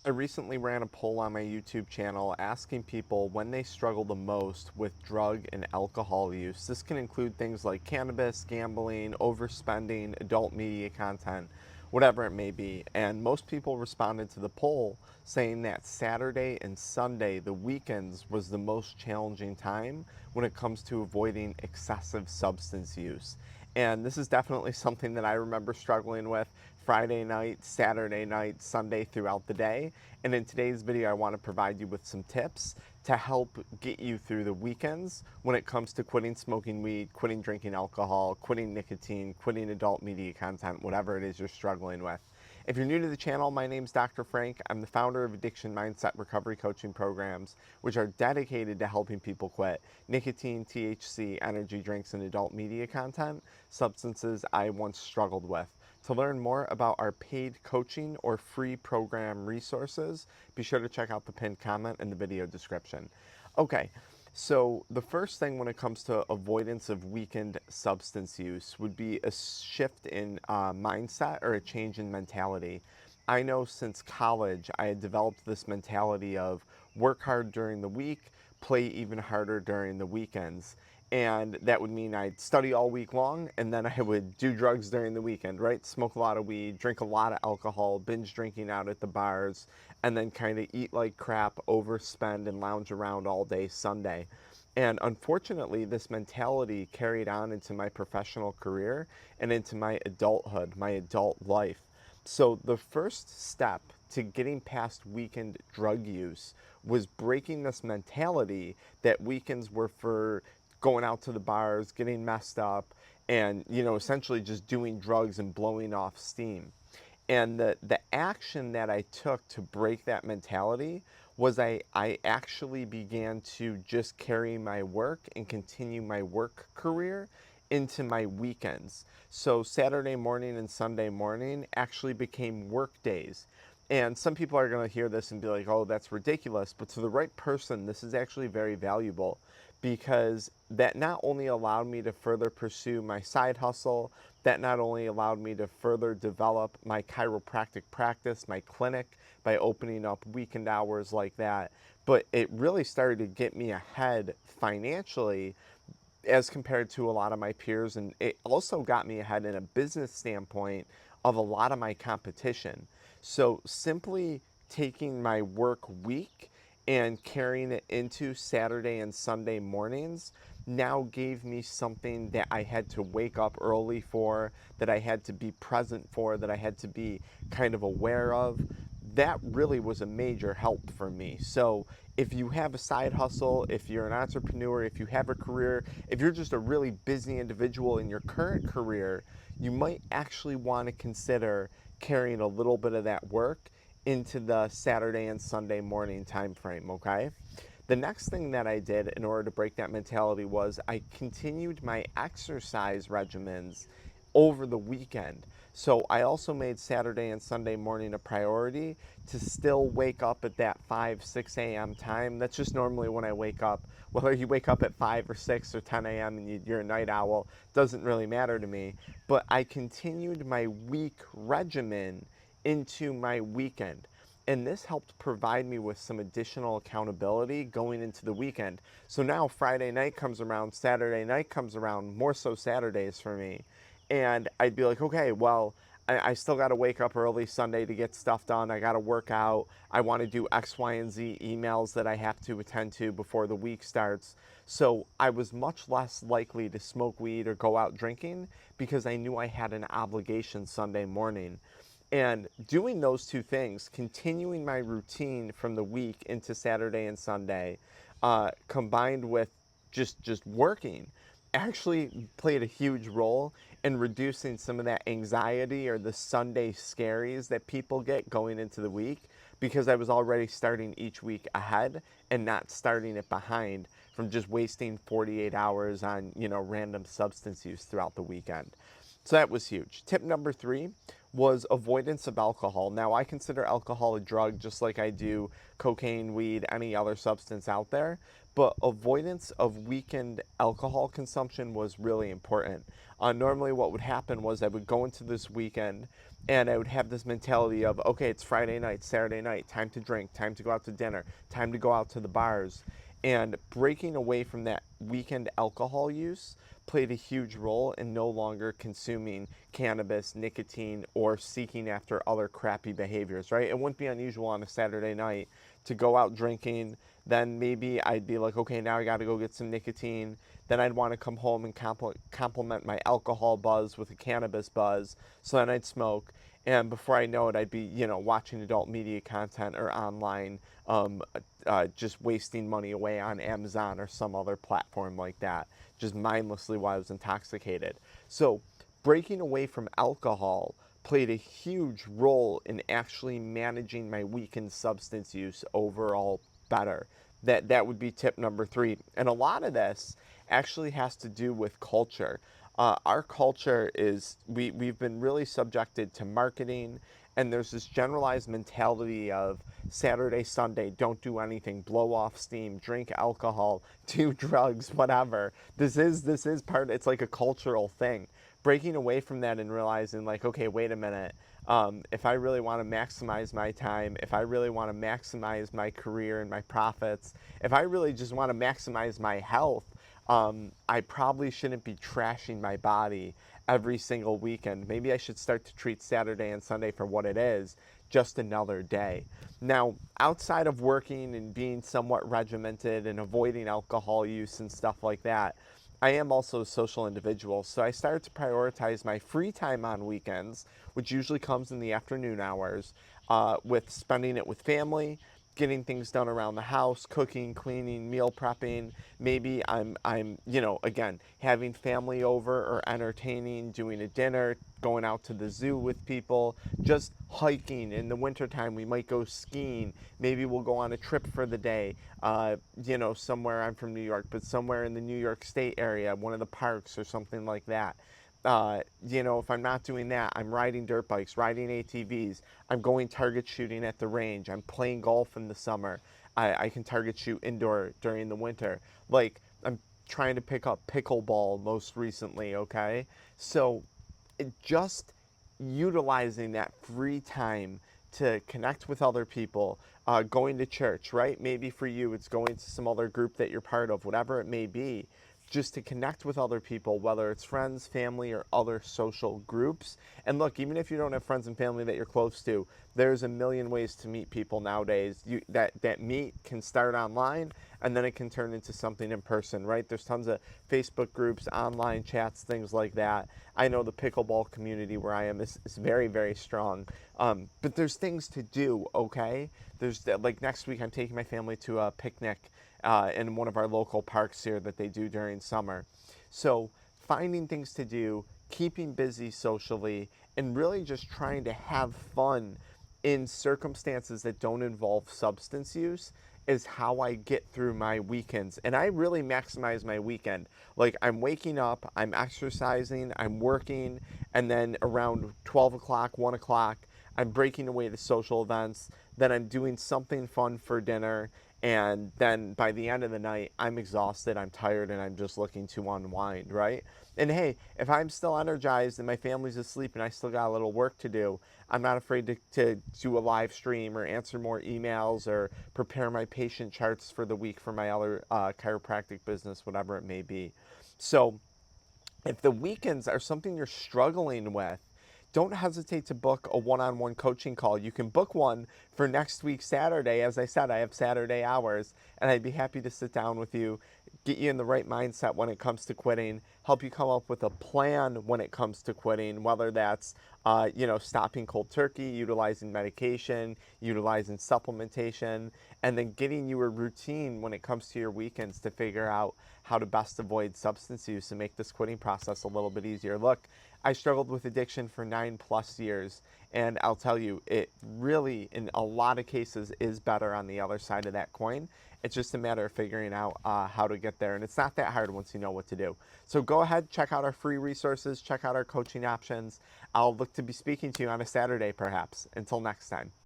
I recently ran a poll on my YouTube channel asking people when they struggle the most with drug and alcohol use. This can include things like cannabis, gambling, overspending, adult media content, whatever it may be. And most people responded to the poll saying that Saturday and Sunday, the weekends, was the most challenging time when it comes to avoiding excessive substance use. And this is definitely something that I remember struggling with Friday night, Saturday night, Sunday throughout the day. And in today's video, I want to provide you with some tips to help get you through the weekends when it comes to quitting smoking weed, quitting drinking alcohol, quitting nicotine, quitting adult media content, whatever it is you're struggling with. If you're new to the channel, my name's Dr. Frank. I'm the founder of AddictionMindset recovery coaching programs, which are dedicated to helping people quit nicotine, THC, energy drinks, and adult media content, substances I once struggled with. To learn more about our paid coaching or free program resources, be sure to check out the pinned comment in the video description. Okay, so the first thing when it comes to avoidance of weakened substance use would be a shift in mindset or a change in mentality. I know since college I had developed this mentality of work hard during the week, play even harder during the weekends. And that would mean I'd study all week long and then I would do drugs during the weekend, right? Smoke a lot of weed, drink a lot of alcohol, binge drinking out at the bars, and then kind of eat like crap, overspend, and lounge around all day Sunday. And unfortunately, this mentality carried on into my professional career and into my adulthood, my adult life. So the first step to getting past weekend drug use was breaking this mentality that weekends were for going out to the bars, getting messed up, and essentially just doing drugs and blowing off steam. And the action that I took to break that mentality was I actually began to just carry my work and continue my work career into my weekends. So Saturday morning and Sunday morning actually became work days. And some people are going to hear this and be like, oh, that's ridiculous. But to the right person, this is actually very valuable because that not only allowed me to further pursue my side hustle, that not only allowed me to further develop my chiropractic practice, my clinic, by opening up weekend hours like that, but it really started to get me ahead financially as compared to a lot of my peers. And it also got me ahead in a business standpoint of a lot of my competition. So simply taking my work week and carrying it into Saturday and Sunday mornings now gave me something that I had to wake up early for, that I had to be present for, that I had to be kind of aware of. That really was a major help for me. So if you have a side hustle, if you're an entrepreneur, if you have a career, if you're just a really busy individual in your current career, you might actually want to consider carrying a little bit of that work into the Saturday and Sunday morning time frame, okay? The next thing that I did in order to break that mentality was I continued my exercise regimens over the weekend. So I also made Saturday and Sunday morning a priority to still wake up at that 5, 6 a.m. time. That's just normally when I wake up. Whether you wake up at 5 or 6 or 10 a.m. and you're a night owl doesn't really matter to me. But I continued my week regimen into my weekend. And this helped provide me with some additional accountability going into the weekend. So now Friday night comes around, Saturday night comes around, more so Saturdays for me. And I'd be like, okay, well, I still got to wake up early Sunday to get stuff done. I got to work out. I want to do X, Y, and Z emails that I have to attend to before the week starts. So I was much less likely to smoke weed or go out drinking because I knew I had an obligation Sunday morning. And doing those two things, continuing my routine from the week into Saturday and Sunday, combined with just working, actually played a huge role in reducing some of that anxiety or the Sunday scaries that people get going into the week, because I was already starting each week ahead and not starting it behind from just wasting 48 hours on random substance use throughout the weekend. So that was huge. Tip number 3 was avoidance of alcohol. Now, I consider alcohol a drug just like I do cocaine, weed, any other substance out there, but avoidance of weekend alcohol consumption was really important. Normally, what would happen was I would go into this weekend and I would have this mentality of, okay, it's Friday night, Saturday night, time to drink, time to go out to dinner, time to go out to the bars. And breaking away from that weekend alcohol use played a huge role in no longer consuming cannabis, nicotine, or seeking after other crappy behaviors, right? It wouldn't be unusual on a Saturday night to go out drinking. Then maybe I'd be like, okay, now I got to go get some nicotine. Then I'd want to come home and complement my alcohol buzz with a cannabis buzz. So then I'd smoke. And before I know it, I'd be, watching adult media content or online, just wasting money away on Amazon or some other platform like that, just mindlessly while I was intoxicated. So breaking away from alcohol played a huge role in actually managing my weakened substance use overall better. That would be tip number 3. And a lot of this actually has to do with culture. Our culture is we've been really subjected to marketing, and there's this generalized mentality of Saturday, Sunday, don't do anything, blow off steam, drink alcohol, do drugs, whatever. This is part. It's like a cultural thing. Breaking away from that and realizing, like, okay, wait a minute. If I really want to maximize my time, if I really want to maximize my career and my profits, if I really just want to maximize my health, I probably shouldn't be trashing my body every single weekend. Maybe I should start to treat Saturday and Sunday for what it is, just another day. Now, outside of working and being somewhat regimented and avoiding alcohol use and stuff like that, I am also a social individual, so I started to prioritize my free time on weekends, which usually comes in the afternoon hours, with spending it with family, getting things done around the house, cooking, cleaning, meal prepping. Maybe I'm again, having family over or entertaining, doing a dinner, going out to the zoo with people, just hiking. In the wintertime, we might go skiing. Maybe we'll go on a trip for the day, somewhere. I'm from New York, but somewhere in the New York State area, one of the parks or something like that. If I'm not doing that, I'm riding dirt bikes, riding ATVs. I'm going target shooting at the range. I'm playing golf in the summer. I can target shoot indoor during the winter. Like, I'm trying to pick up pickleball most recently, okay? So, just utilizing that free time to connect with other people, going to church, right? Maybe for you, it's going to some other group that you're part of, whatever it may be, just to connect with other people, whether it's friends, family, or other social groups. And look, even if you don't have friends and family that you're close to, there's a million ways to meet people nowadays. That meet can start online, and then it can turn into something in person, right? There's tons of Facebook groups, online chats, things like that. I know the pickleball community where I am is very, very strong. But there's things to do, okay? Like next week, I'm taking my family to a picnic in one of our local parks here that they do during summer. So finding things to do, keeping busy socially, and really just trying to have fun in circumstances that don't involve substance use is how I get through my weekends. And I really maximize my weekend. Like, I'm waking up, I'm exercising, I'm working, and then around 12 o'clock, 1 o'clock, I'm breaking away to social events. Then I'm doing something fun for dinner. And then by the end of the night, I'm exhausted, I'm tired, and I'm just looking to unwind, right? And hey, if I'm still energized and my family's asleep and I still got a little work to do, I'm not afraid to do a live stream or answer more emails or prepare my patient charts for the week for my other chiropractic business, whatever it may be. So if the weekends are something you're struggling with, don't hesitate to book a one-on-one coaching call. You can book one for next week, Saturday. As I said, I have Saturday hours, and I'd be happy to sit down with you, get you in the right mindset when it comes to quitting, help you come up with a plan when it comes to quitting, whether that's, stopping cold turkey, utilizing medication, utilizing supplementation, and then getting you a routine when it comes to your weekends to figure out how to best avoid substance use and make this quitting process a little bit easier. Look, I struggled with addiction for 9+ years, and I'll tell you, it really, in a lot of cases, is better on the other side of that coin. It's just a matter of figuring out how to get there, and it's not that hard once you know what to do. So go ahead, check out our free resources, check out our coaching options. I'll look to be speaking to you on a Saturday, perhaps. Until next time.